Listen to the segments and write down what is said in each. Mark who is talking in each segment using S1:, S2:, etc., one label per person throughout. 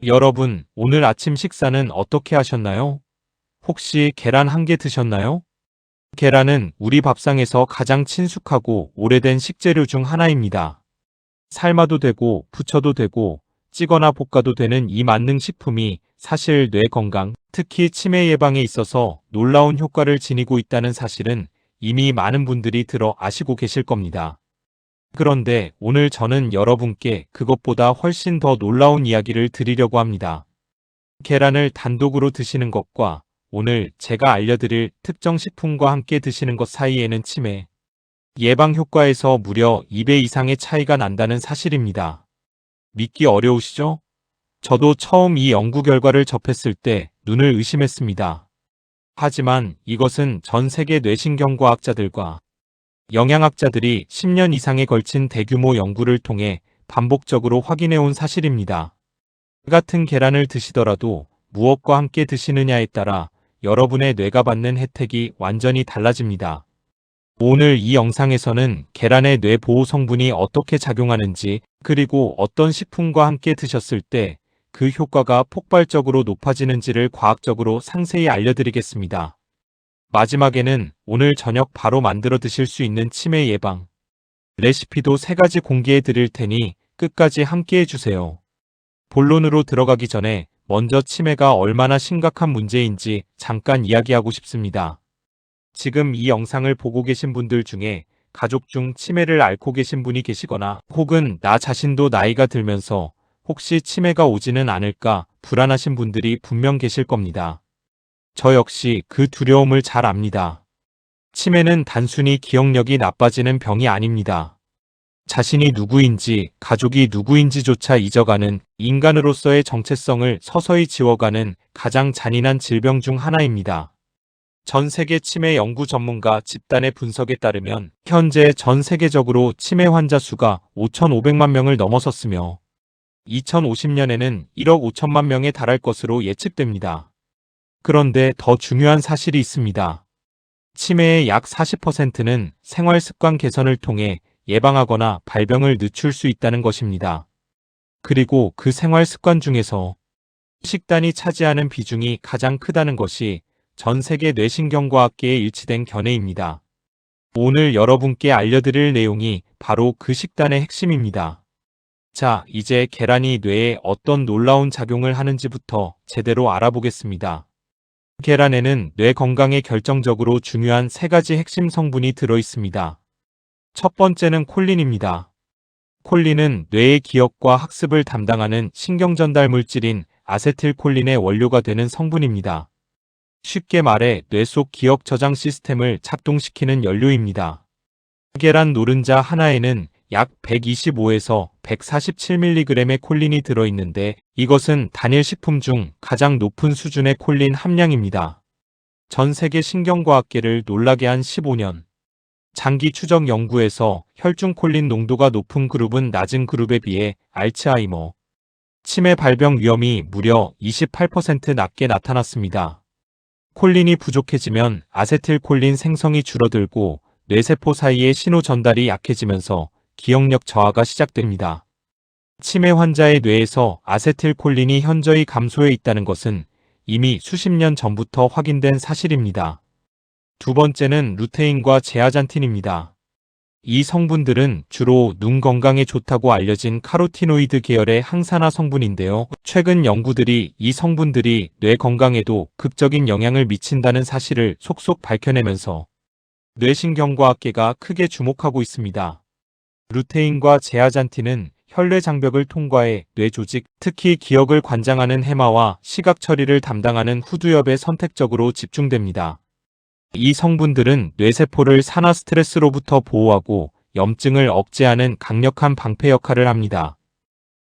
S1: 여러분, 오늘 아침 식사는 어떻게 하셨나요? 혹시 계란 한 개 드셨나요? 계란은 우리 밥상에서 가장 친숙하고 오래된 식재료 중 하나입니다. 삶아도 되고, 부쳐도 되고, 찌거나 볶아도 되는 이 만능 식품이 사실 뇌 건강, 특히 치매 예방에 있어서 놀라운 효과를 지니고 있다는 사실은 이미 많은 분들이 들어 아시고 계실 겁니다. 그런데 오늘 저는 여러분께 그것보다 훨씬 더 놀라운 이야기를 드리려고 합니다. 계란을 단독으로 드시는 것과 오늘 제가 알려드릴 특정 식품과 함께 드시는 것 사이에는 치매 예방 효과에서 무려 2배 이상의 차이가 난다는 사실입니다. 믿기 어려우시죠? 저도 처음 이 연구 결과를 접했을 때 눈을 의심했습니다. 하지만 이것은 전 세계 뇌신경과학자들과 영양학자들이 10년 이상에 걸친 대규모 연구를 통해 반복적으로 확인해온 사실입니다. 같은 계란을 드시더라도 무엇과 함께 드시느냐에 따라 여러분의 뇌가 받는 혜택이 완전히 달라집니다. 오늘 이 영상에서는 계란의 뇌 보호 성분이 어떻게 작용하는지, 그리고 어떤 식품과 함께 드셨을 때 그 효과가 폭발적으로 높아지는지를 과학적으로 상세히 알려드리겠습니다. 마지막에는 오늘 저녁 바로 만들어 드실 수 있는 치매 예방 레시피도 3가지 공개해 드릴 테니 끝까지 함께 해주세요. 본론으로 들어가기 전에 먼저 치매가 얼마나 심각한 문제인지 잠깐 이야기하고 싶습니다. 지금 이 영상을 보고 계신 분들 중에 가족 중 치매를 앓고 계신 분이 계시거나 혹은 나 자신도 나이가 들면서 혹시 치매가 오지는 않을까 불안하신 분들이 분명 계실 겁니다. 저 역시 그 두려움을 잘 압니다. 치매는 단순히 기억력이 나빠지는 병이 아닙니다. 자신이 누구인지, 가족이 누구인지조차 잊어가는 인간으로서의 정체성을 서서히 지워가는 가장 잔인한 질병 중 하나입니다. 전 세계 치매 연구 전문가 집단의 분석에 따르면 현재 전 세계적으로 치매 환자 수가 5,500만 명을 넘어섰으며 2050년에는 1억 5천만 명에 달할 것으로 예측됩니다. 그런데 더 중요한 사실이 있습니다. 치매의 약 40%는 생활 습관 개선을 통해 예방하거나 발병을 늦출 수 있다는 것입니다. 그리고 그 생활 습관 중에서 식단이 차지하는 비중이 가장 크다는 것이 전 세계 뇌신경과학계의 일치된 견해입니다. 오늘 여러분께 알려드릴 내용이 바로 그 식단의 핵심입니다. 자, 이제 계란이 뇌에 어떤 놀라운 작용을 하는지부터 제대로 알아보겠습니다. 계란에는 뇌 건강에 결정적으로 중요한 3가지 핵심 성분이 들어 있습니다. 첫 번째는 콜린입니다. 콜린은 뇌의 기억과 학습을 담당하는 신경전달 물질인 아세틸콜린의 원료가 되는 성분입니다. 쉽게 말해 뇌 속 기억 저장 시스템을 작동시키는 연료입니다. 계란 노른자 하나에는 약 125에서 147mg의 콜린이 들어있는데 이것은 단일 식품 중 가장 높은 수준의 콜린 함량입니다. 전 세계 신경과학계를 놀라게 한 15년 장기 추적 연구에서 혈중 콜린 농도가 높은 그룹은 낮은 그룹에 비해 알츠하이머, 치매 발병 위험이 무려 28% 낮게 나타났습니다. 콜린이 부족해지면 아세틸콜린 생성이 줄어들고 뇌세포 사이의 신호 전달이 약해지면서 기억력 저하가 시작됩니다. 치매 환자의 뇌에서 아세틸콜린이 현저히 감소해 있다는 것은 이미 수십 년 전부터 확인된 사실입니다. 두 번째는 루테인과 제아잔틴입니다. 이 성분들은 주로 눈 건강에 좋다고 알려진 카로티노이드 계열의 항산화 성분인데요. 최근 연구들이 이 성분들이 뇌 건강에도 극적인 영향을 미친다는 사실을 속속 밝혀내면서 뇌신경과학계가 크게 주목하고 있습니다. 루테인과 제아잔틴은 혈뇌 장벽을 통과해 뇌 조직, 특히 기억을 관장하는 해마와 시각 처리를 담당하는 후두엽에 선택적으로 집중됩니다. 이 성분들은 뇌세포를 산화 스트레스로부터 보호하고 염증을 억제하는 강력한 방패 역할을 합니다.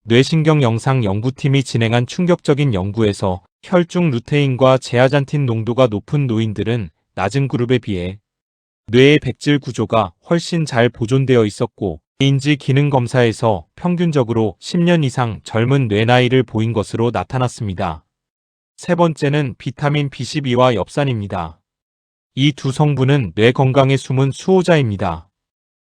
S1: 뇌신경 영상 연구팀이 진행한 충격적인 연구에서 혈중 루테인과 제아잔틴 농도가 높은 노인들은 낮은 그룹에 비해 뇌의 백질 구조가 훨씬 잘 보존되어 있었고 인지 기능 검사에서 평균적으로 10년 이상 젊은 뇌 나이를 보인 것으로 나타났습니다. 세 번째는 비타민 B12와 엽산입니다. 이 두 성분은 뇌 건강의 숨은 수호자입니다.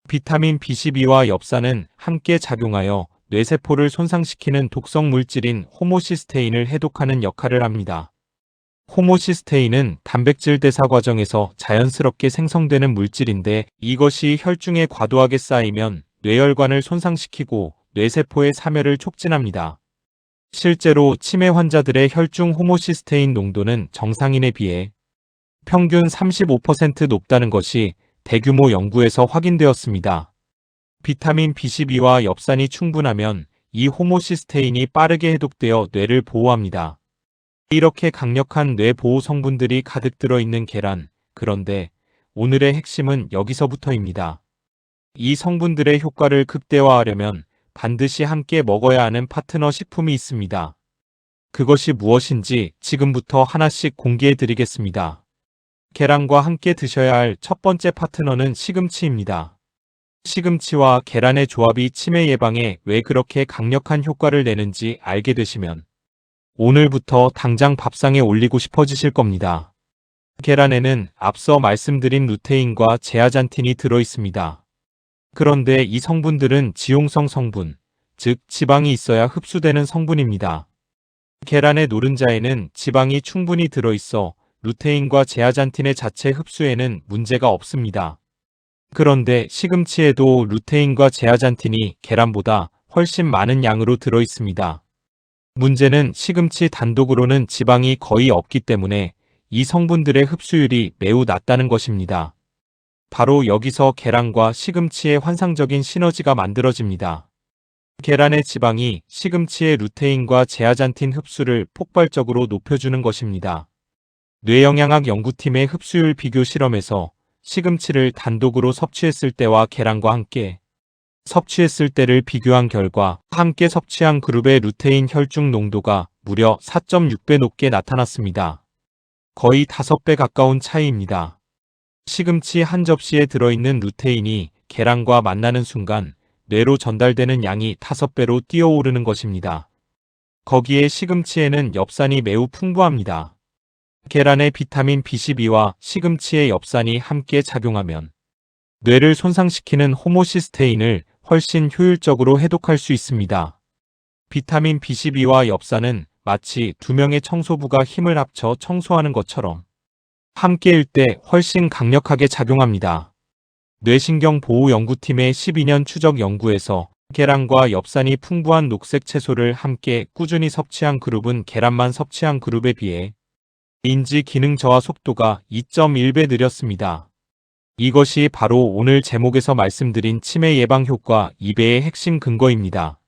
S1: 비타민 B12와 엽산은 함께 작용하여 뇌세포를 손상시키는 독성 물질인 호모시스테인을 해독하는 역할을 합니다. 호모시스테인은 단백질 대사 과정에서 자연스럽게 생성되는 물질인데 이것이 혈중에 과도하게 쌓이면 뇌혈관을 손상시키고 뇌세포의 사멸을 촉진합니다. 실제로 치매 환자들의 혈중 호모시스테인 농도는 정상인에 비해 평균 35% 높다는 것이 대규모 연구에서 확인되었습니다. 비타민 B12와 엽산이 충분하면 이 호모시스테인이 빠르게 해독되어 뇌를 보호합니다. 이렇게 강력한 뇌 보호 성분들이 가득 들어있는 계란. 그런데 오늘의 핵심은 여기서부터입니다. 이 성분들의 효과를 극대화하려면 반드시 함께 먹어야 하는 파트너 식품이 있습니다. 그것이 무엇인지 지금부터 하나씩 공개해 드리겠습니다. 계란과 함께 드셔야 할 첫 번째 파트너는 시금치입니다. 시금치와 계란의 조합이 치매 예방에 왜 그렇게 강력한 효과를 내는지 알게 되시면 오늘부터 당장 밥상에 올리고 싶어지실 겁니다. 계란에는 앞서 말씀드린 루테인과 제아잔틴이 들어있습니다. 그런데 이 성분들은 지용성 성분, 즉 지방이 있어야 흡수되는 성분입니다. 계란의 노른자에는 지방이 충분히 들어있어 루테인과 제아잔틴의 자체 흡수에는 문제가 없습니다. 그런데 시금치에도 루테인과 제아잔틴이 계란보다 훨씬 많은 양으로 들어있습니다. 문제는 시금치 단독으로는 지방이 거의 없기 때문에 이 성분들의 흡수율이 매우 낮다는 것입니다. 바로 여기서 계란과 시금치의 환상적인 시너지가 만들어집니다. 계란의 지방이 시금치의 루테인과 제아잔틴 흡수를 폭발적으로 높여주는 것입니다. 뇌영양학 연구팀의 흡수율 비교 실험에서 시금치를 단독으로 섭취했을 때와 계란과 함께 섭취했을 때를 비교한 결과 함께 섭취한 그룹의 루테인 혈중 농도가 무려 4.6배 높게 나타났습니다. 거의 5배 가까운 차이입니다. 시금치 한 접시에 들어있는 루테인이 계란과 만나는 순간 뇌로 전달되는 양이 5배로 뛰어오르는 것입니다. 거기에 시금치에는 엽산이 매우 풍부합니다. 계란의 비타민 B12와 시금치의 엽산이 함께 작용하면 뇌를 손상시키는 호모시스테인을 훨씬 효율적으로 해독할 수 있습니다. 비타민 B12와 엽산은 마치 두 명의 청소부가 힘을 합쳐 청소하는 것처럼 함께일 때 훨씬 강력하게 작용합니다. 뇌신경보호연구팀의 12년 추적 연구에서 계란과 엽산이 풍부한 녹색 채소를 함께 꾸준히 섭취한 그룹은 계란만 섭취한 그룹에 비해 인지 기능 저하 속도가 2.1배 느렸습니다. 이것이 바로 오늘 제목에서 말씀드린 치매 예방 효과 2배의 핵심 근거입니다.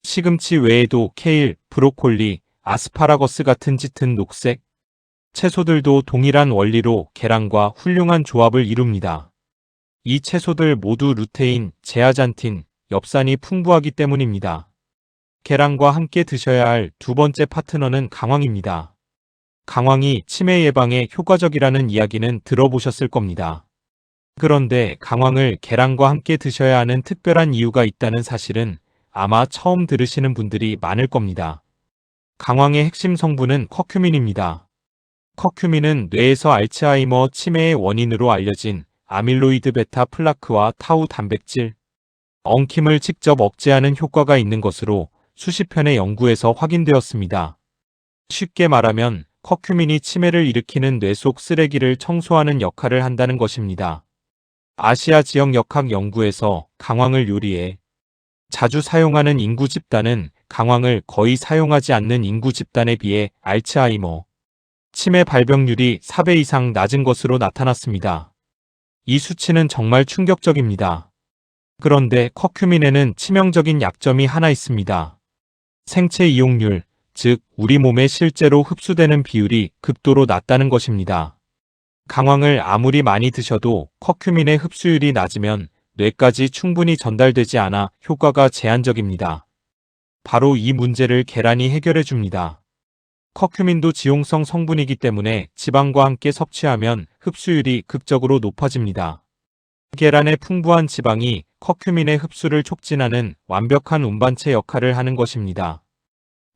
S1: 시금치 외에도 케일, 브로콜리, 아스파라거스 같은 짙은 녹색 채소들도 동일한 원리로 계란과 훌륭한 조합을 이룹니다. 이 채소들 모두 루테인, 제아잔틴, 엽산이 풍부하기 때문입니다. 계란과 함께 드셔야 할 두 번째 파트너는 강황입니다. 강황이 치매 예방에 효과적이라는 이야기는 들어보셨을 겁니다. 그런데 강황을 계란과 함께 드셔야 하는 특별한 이유가 있다는 사실은 아마 처음 들으시는 분들이 많을 겁니다. 강황의 핵심 성분은 커큐민입니다. 커큐민은 뇌에서 알츠하이머 치매의 원인으로 알려진 아밀로이드 베타 플라크와 타우 단백질, 엉킴을 직접 억제하는 효과가 있는 것으로 수십 편의 연구에서 확인되었습니다. 쉽게 말하면 커큐민이 치매를 일으키는 뇌 속 쓰레기를 청소하는 역할을 한다는 것입니다. 아시아 지역 역학 연구에서 강황을 요리에 자주 사용하는 인구 집단은 강황을 거의 사용하지 않는 인구 집단에 비해 알츠하이머, 치매 발병률이 4배 이상 낮은 것으로 나타났습니다. 이 수치는 정말 충격적입니다. 그런데 커큐민에는 치명적인 약점이 하나 있습니다. 생체 이용률, 즉 우리 몸에 실제로 흡수되는 비율이 극도로 낮다는 것입니다. 강황을 아무리 많이 드셔도 커큐민의 흡수율이 낮으면 뇌까지 충분히 전달되지 않아 효과가 제한적입니다. 바로 이 문제를 계란이 해결해 줍니다. 커큐민도 지용성 성분이기 때문에 지방과 함께 섭취하면 흡수율이 극적으로 높아집니다. 계란의 풍부한 지방이 커큐민의 흡수를 촉진하는 완벽한 운반체 역할을 하는 것입니다.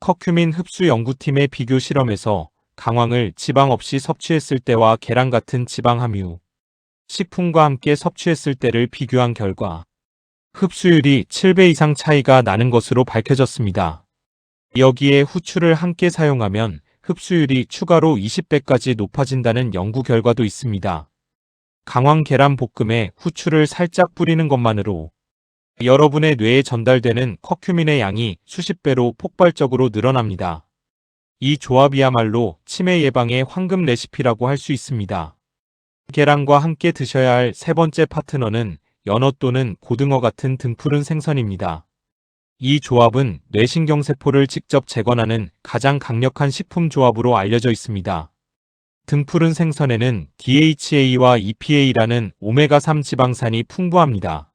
S1: 커큐민 흡수 연구팀의 비교 실험에서 강황을 지방 없이 섭취했을 때와 계란 같은 지방 함유 식품과 함께 섭취했을 때를 비교한 결과 흡수율이 7배 이상 차이가 나는 것으로 밝혀졌습니다. 여기에 후추를 함께 사용하면 흡수율이 추가로 20배까지 높아진다는 연구 결과도 있습니다. 강황 계란 볶음에 후추를 살짝 뿌리는 것만으로 여러분의 뇌에 전달되는 커큐민의 양이 수십 배로 폭발적으로 늘어납니다. 이 조합이야말로 치매 예방의 황금 레시피라고 할 수 있습니다. 계란과 함께 드셔야 할 세 번째 파트너는 연어 또는 고등어 같은 등푸른 생선입니다. 이 조합은 뇌신경세포를 직접 재건하는 가장 강력한 식품 조합으로 알려져 있습니다. 등푸른 생선에는 DHA와 EPA라는 오메가3 지방산이 풍부합니다.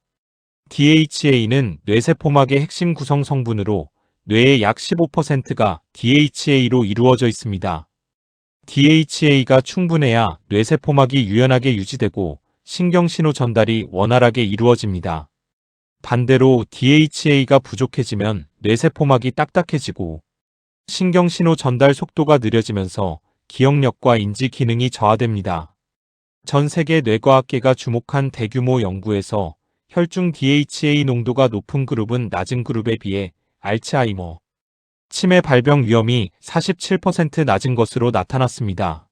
S1: DHA는 뇌세포막의 핵심 구성 성분으로 뇌의 약 15%가 DHA로 이루어져 있습니다. DHA가 충분해야 뇌세포막이 유연하게 유지되고 신경신호 전달이 원활하게 이루어집니다. 반대로 DHA가 부족해지면 뇌세포막이 딱딱해지고 신경신호 전달 속도가 느려지면서 기억력과 인지 기능이 저하됩니다. 전 세계 뇌과학계가 주목한 대규모 연구에서 혈중 DHA 농도가 높은 그룹은 낮은 그룹에 비해 알츠하이머, 치매 발병 위험이 47% 낮은 것으로 나타났습니다.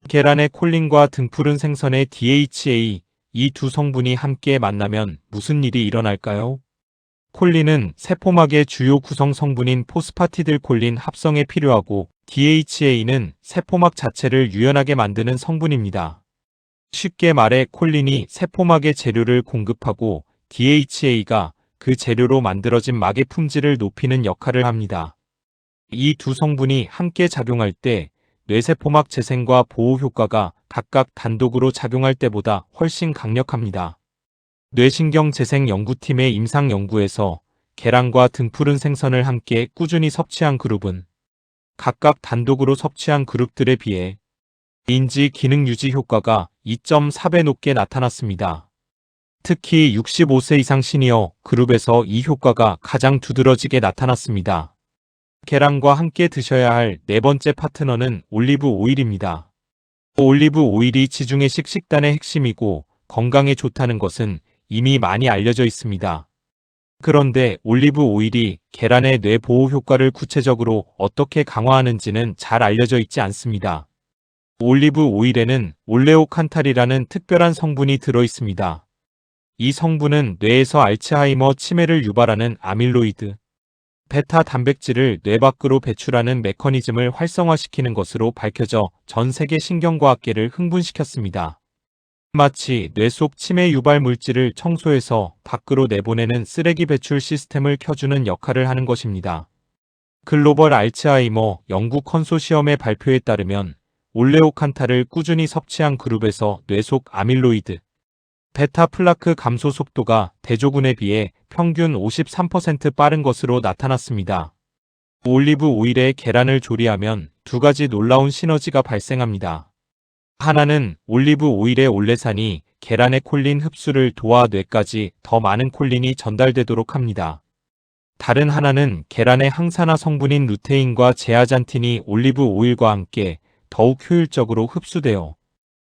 S1: 계란의 콜린과 등푸른 생선의 DHA, 이 두 성분이 함께 만나면 무슨 일이 일어날까요? 콜린은 세포막의 주요 구성 성분인 포스파티딜콜린 합성에 필요하고 DHA는 세포막 자체를 유연하게 만드는 성분입니다. 쉽게 말해 콜린이 세포막의 재료를 공급하고 DHA가 그 재료로 만들어진 막의 품질을 높이는 역할을 합니다. 이 두 성분이 함께 작용할 때 뇌세포막 재생과 보호 효과가 각각 단독으로 작용할 때보다 훨씬 강력합니다. 뇌신경 재생 연구팀의 임상 연구에서 계란과 등푸른 생선을 함께 꾸준히 섭취한 그룹은 각각 단독으로 섭취한 그룹들에 비해 인지 기능 유지 효과가 2.4배 높게 나타났습니다. 특히 65세 이상 시니어 그룹에서 이 효과가 가장 두드러지게 나타났습니다. 계란과 함께 드셔야 할 네 번째 파트너는 올리브 오일입니다. 올리브 오일이 지중해식 식단의 핵심이고 건강에 좋다는 것은 이미 많이 알려져 있습니다. 그런데 올리브 오일이 계란의 뇌 보호 효과를 구체적으로 어떻게 강화하는지는 잘 알려져 있지 않습니다. 올리브 오일에는 올레오칸탈이라는 특별한 성분이 들어 있습니다. 이 성분은 뇌에서 알츠하이머 치매를 유발하는 아밀로이드, 베타 단백질을 뇌 밖으로 배출하는 메커니즘을 활성화시키는 것으로 밝혀져 전 세계 신경과학계를 흥분시켰습니다. 마치 뇌 속 치매 유발 물질을 청소해서 밖으로 내보내는 쓰레기 배출 시스템을 켜주는 역할을 하는 것입니다. 글로벌 알츠하이머 연구 컨소시엄의 발표에 따르면 올레오칸탈을 꾸준히 섭취한 그룹에서 뇌 속 아밀로이드, 베타 플라크 감소 속도가 대조군에 비해 평균 53% 빠른 것으로 나타났습니다. 올리브 오일에 계란을 조리하면 두 가지 놀라운 시너지가 발생합니다. 하나는 올리브 오일의 올레산이 계란의 콜린 흡수를 도와 뇌까지 더 많은 콜린이 전달되도록 합니다. 다른 하나는 계란의 항산화 성분인 루테인과 제아잔틴이 올리브 오일과 함께 더욱 효율적으로 흡수되어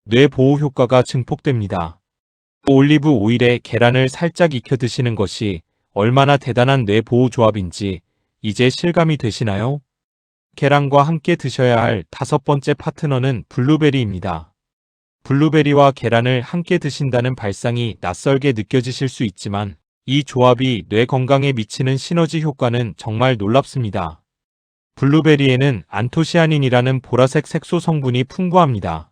S1: 뇌 보호 효과가 증폭됩니다. 올리브 오일에 계란을 살짝 익혀 드시는 것이 얼마나 대단한 뇌 보호 조합인지 이제 실감이 되시나요? 계란과 함께 드셔야 할 다섯 번째 파트너는 블루베리입니다. 블루베리와 계란을 함께 드신다는 발상이 낯설게 느껴지실 수 있지만 이 조합이 뇌 건강에 미치는 시너지 효과는 정말 놀랍습니다. 블루베리에는 안토시아닌이라는 보라색 색소 성분이 풍부합니다.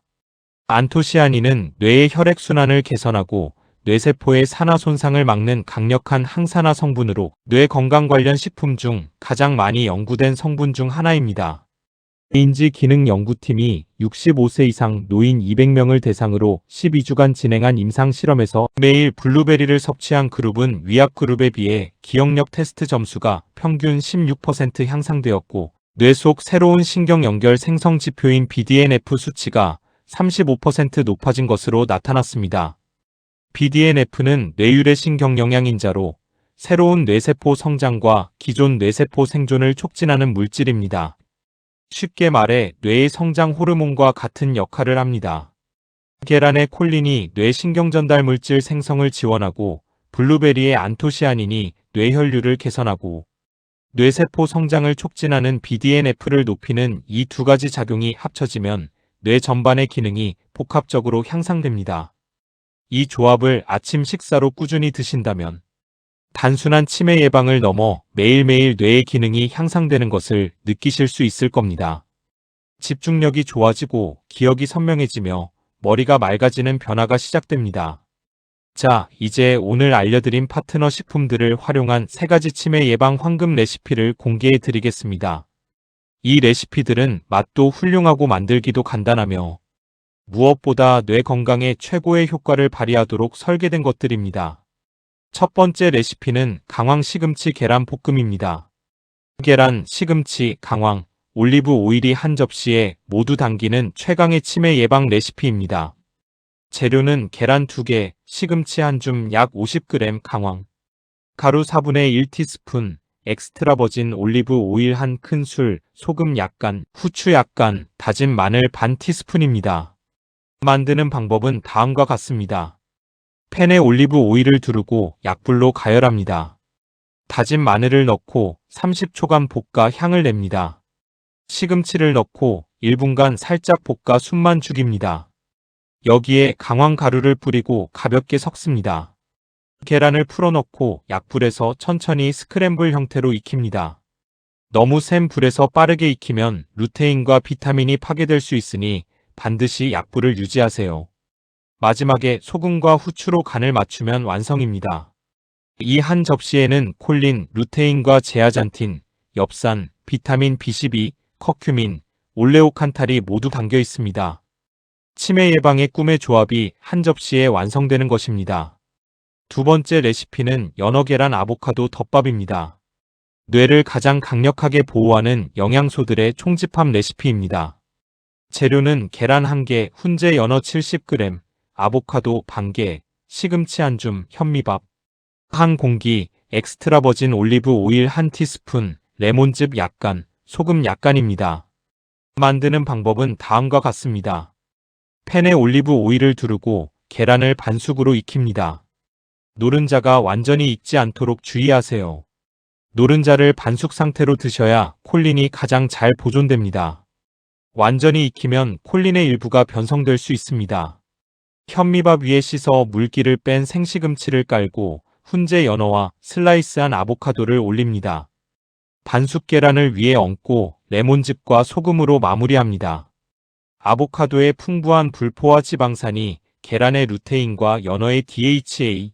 S1: 안토시아닌은 뇌의 혈액순환을 개선하고 뇌세포의 산화 손상을 막는 강력한 항산화 성분으로 뇌 건강 관련 식품 중 가장 많이 연구된 성분 중 하나입니다. 인지 기능 연구팀이 65세 이상 노인 200명을 대상으로 12주간 진행한 임상 실험에서 매일 블루베리를 섭취한 그룹은 위약 그룹에 비해 기억력 테스트 점수가 평균 16% 향상되었고 뇌 속 새로운 신경 연결 생성 지표인 BDNF 수치가 35% 높아진 것으로 나타났습니다. BDNF는 뇌유래 신경 영양인자로 새로운 뇌세포 성장과 기존 뇌세포 생존을 촉진하는 물질입니다. 쉽게 말해 뇌의 성장 호르몬과 같은 역할을 합니다. 계란의 콜린이 뇌 신경전달 물질 생성을 지원하고 블루베리의 안토시아닌이 뇌혈류를 개선하고 뇌세포 성장을 촉진하는 BDNF를 높이는 이 두 가지 작용이 합쳐지면 뇌 전반의 기능이 복합적으로 향상됩니다. 이 조합을 아침 식사로 꾸준히 드신다면 단순한 치매 예방을 넘어 매일매일 뇌의 기능이 향상되는 것을 느끼실 수 있을 겁니다. 집중력이 좋아지고 기억이 선명해지며 머리가 맑아지는 변화가 시작됩니다. 자, 이제 오늘 알려드린 파트너 식품들을 활용한 3가지 치매 예방 황금 레시피를 공개해 드리겠습니다. 이 레시피들은 맛도 훌륭하고 만들기도 간단하며 무엇보다 뇌 건강에 최고의 효과를 발휘하도록 설계된 것들입니다. 첫 번째 레시피는 강황 시금치 계란 볶음입니다. 계란, 시금치, 강황, 올리브 오일이 한 접시에 모두 담기는 최강의 치매 예방 레시피입니다. 재료는 계란 2개, 시금치 한 줌 약 50g, 강황, 가루 4분의 1티스푼, 엑스트라 버진 올리브 오일 한 큰술, 소금 약간, 후추 약간, 다진 마늘 반 티스푼입니다. 만드는 방법은 다음과 같습니다. 팬에 올리브 오일을 두르고 약불로 가열합니다. 다진 마늘을 넣고 30초간 볶아 향을 냅니다. 시금치를 넣고 1분간 살짝 볶아 숨만 죽입니다. 여기에 강황 가루를 뿌리고 가볍게 섞습니다. 계란을 풀어넣고 약불에서 천천히 스크램블 형태로 익힙니다. 너무 센 불에서 빠르게 익히면 루테인과 비타민이 파괴될 수 있으니 반드시 약불을 유지하세요. 마지막에 소금과 후추로 간을 맞추면 완성입니다. 이 한 접시에는 콜린, 루테인과 제아잔틴, 엽산, 비타민 B12, 커큐민, 올레오칸탈이 모두 담겨 있습니다. 치매 예방의 꿈의 조합이 한 접시에 완성되는 것입니다. 두 번째 레시피는 연어 계란 아보카도 덮밥입니다. 뇌를 가장 강력하게 보호하는 영양소들의 총집합 레시피입니다. 재료는 계란 1개, 훈제 연어 70g, 아보카도 반개, 시금치 한 줌, 현미밥 한 공기, 엑스트라 버진 올리브 오일 한 티스푼, 레몬즙 약간, 소금 약간입니다. 만드는 방법은 다음과 같습니다. 팬에 올리브 오일을 두르고 계란을 반숙으로 익힙니다. 노른자가 완전히 익지 않도록 주의하세요. 노른자를 반숙 상태로 드셔야 콜린이 가장 잘 보존됩니다. 완전히 익히면 콜린의 일부가 변성될 수 있습니다. 현미밥 위에 씻어 물기를 뺀 생시금치를 깔고 훈제 연어와 슬라이스한 아보카도를 올립니다. 반숙 계란을 위에 얹고 레몬즙과 소금으로 마무리합니다. 아보카도의 풍부한 불포화 지방산이 계란의 루테인과 연어의 DHA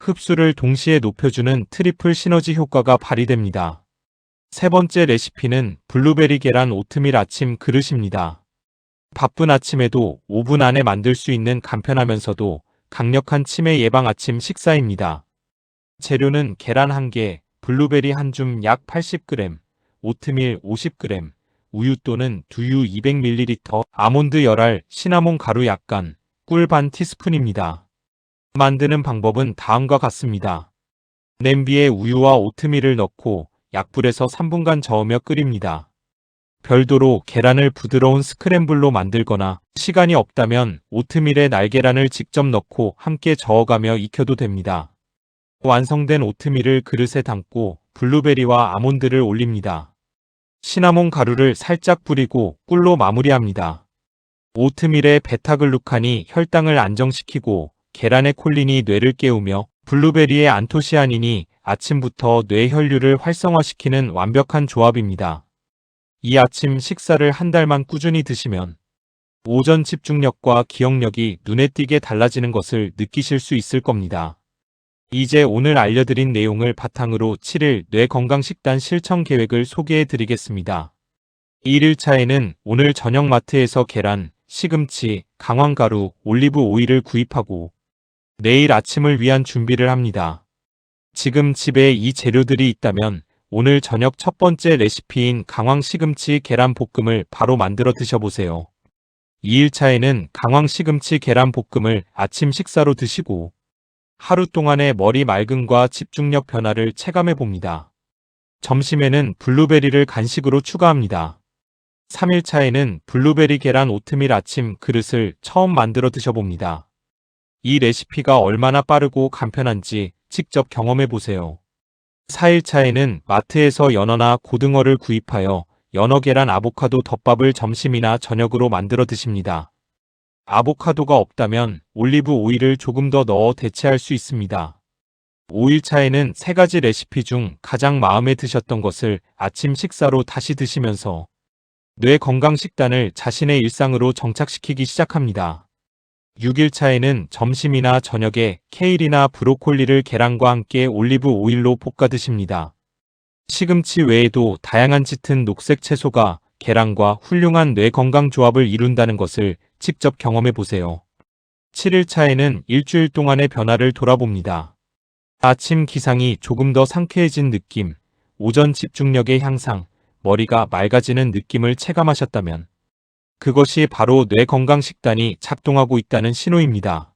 S1: 흡수를 동시에 높여주는 트리플 시너지 효과가 발휘됩니다. 세 번째 레시피는 블루베리 계란 오트밀 아침 그릇입니다. 바쁜 아침에도 5분 안에 만들 수 있는 간편하면서도 강력한 치매 예방 아침 식사입니다. 재료는 계란 1개, 블루베리 한 줌 약 80g, 오트밀 50g, 우유 또는 두유 200ml, 아몬드 열알, 시나몬 가루 약간, 꿀 반 티스푼입니다. 만드는 방법은 다음과 같습니다. 냄비에 우유와 오트밀을 넣고 약불에서 3분간 저으며 끓입니다. 별도로 계란을 부드러운 스크램블로 만들거나 시간이 없다면 오트밀에 날계란을 직접 넣고 함께 저어가며 익혀도 됩니다. 완성된 오트밀을 그릇에 담고 블루베리와 아몬드를 올립니다. 시나몬 가루를 살짝 뿌리고 꿀로 마무리합니다. 오트밀의 베타글루칸이 혈당을 안정시키고 계란의 콜린이 뇌를 깨우며 블루베리의 안토시아닌이 아침부터 뇌 혈류를 활성화시키는 완벽한 조합입니다. 이 아침 식사를 한 달만 꾸준히 드시면 오전 집중력과 기억력이 눈에 띄게 달라지는 것을 느끼실 수 있을 겁니다. 이제 오늘 알려드린 내용을 바탕으로 7일 뇌건강식단 실천 계획을 소개해 드리겠습니다. 1일차에는 오늘 저녁 마트에서 계란, 시금치, 강황가루, 올리브 오일을 구입하고 내일 아침을 위한 준비를 합니다. 지금 집에 이 재료들이 있다면 오늘 저녁 첫 번째 레시피인 강황 시금치 계란 볶음을 바로 만들어 드셔보세요. 2일차에는 강황 시금치 계란 볶음을 아침 식사로 드시고 하루 동안의 머리 맑음과 집중력 변화를 체감해 봅니다. 점심에는 블루베리를 간식으로 추가합니다. 3일차에는 블루베리 계란 오트밀 아침 그릇을 처음 만들어 드셔봅니다. 이 레시피가 얼마나 빠르고 간편한지 직접 경험해 보세요. 4일차에는 마트에서 연어나 고등어를 구입하여 연어, 계란, 아보카도 덮밥을 점심이나 저녁으로 만들어 드십니다. 아보카도가 없다면 올리브 오일을 조금 더 넣어 대체할 수 있습니다. 5일차에는 3가지 레시피 중 가장 마음에 드셨던 것을 아침 식사로 다시 드시면서 뇌 건강 식단을 자신의 일상으로 정착시키기 시작합니다. 6일차에는 점심이나 저녁에 케일이나 브로콜리를 계란과 함께 올리브 오일로 볶아 드십니다. 시금치 외에도 다양한 짙은 녹색 채소가 계란과 훌륭한 뇌 건강 조합을 이룬다는 것을 직접 경험해 보세요. 7일차에는 일주일 동안의 변화를 돌아봅니다. 아침 기상이 조금 더 상쾌해진 느낌, 오전 집중력의 향상, 머리가 맑아지는 느낌을 체감하셨다면 그것이 바로 뇌 건강 식단이 작동하고 있다는 신호입니다.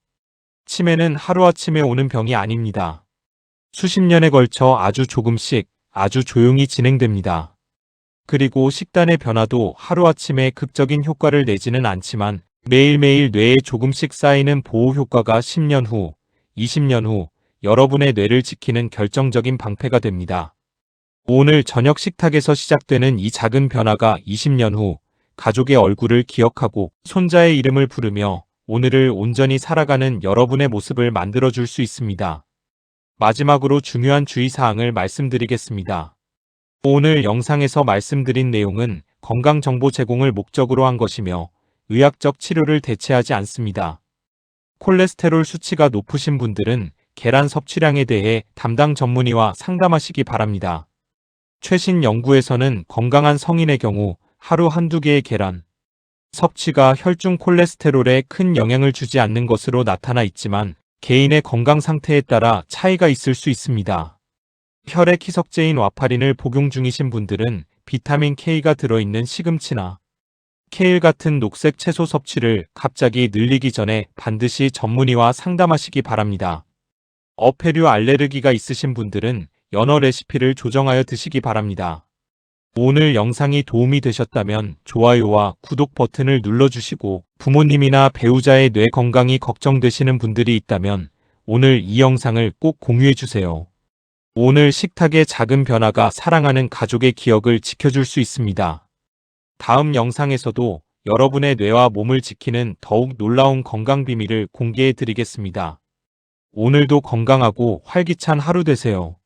S1: 치매는 하루아침에 오는 병이 아닙니다. 수십 년에 걸쳐 아주 조금씩 아주 조용히 진행됩니다. 그리고 식단의 변화도 하루아침에 극적인 효과를 내지는 않지만 매일매일 뇌에 조금씩 쌓이는 보호 효과가 10년 후, 20년 후 여러분의 뇌를 지키는 결정적인 방패가 됩니다. 오늘 저녁 식탁에서 시작되는 이 작은 변화가 20년 후 가족의 얼굴을 기억하고 손자의 이름을 부르며 오늘을 온전히 살아가는 여러분의 모습을 만들어줄 수 있습니다. 마지막으로 중요한 주의사항을 말씀드리겠습니다. 오늘 영상에서 말씀드린 내용은 건강정보 제공을 목적으로 한 것이며 의학적 치료를 대체하지 않습니다. 콜레스테롤 수치가 높으신 분들은 계란 섭취량에 대해 담당 전문의와 상담하시기 바랍니다. 최신 연구에서는 건강한 성인의 경우 하루 한두 개의 계란 섭취가 혈중 콜레스테롤에 큰 영향을 주지 않는 것으로 나타나 있지만 개인의 건강 상태에 따라 차이가 있을 수 있습니다. 혈액 희석제인 와파린을 복용 중이신 분들은 비타민 K가 들어있는 시금치나 케일 같은 녹색 채소 섭취를 갑자기 늘리기 전에 반드시 전문의와 상담하시기 바랍니다. 어패류 알레르기가 있으신 분들은 연어 레시피를 조정하여 드시기 바랍니다. 오늘 영상이 도움이 되셨다면 좋아요와 구독 버튼을 눌러주시고 부모님이나 배우자의 뇌 건강이 걱정되시는 분들이 있다면 오늘 이 영상을 꼭 공유해주세요. 오늘 식탁의 작은 변화가 사랑하는 가족의 기억을 지켜줄 수 있습니다. 다음 영상에서도 여러분의 뇌와 몸을 지키는 더욱 놀라운 건강 비밀을 공개해 드리겠습니다. 오늘도 건강하고 활기찬 하루 되세요.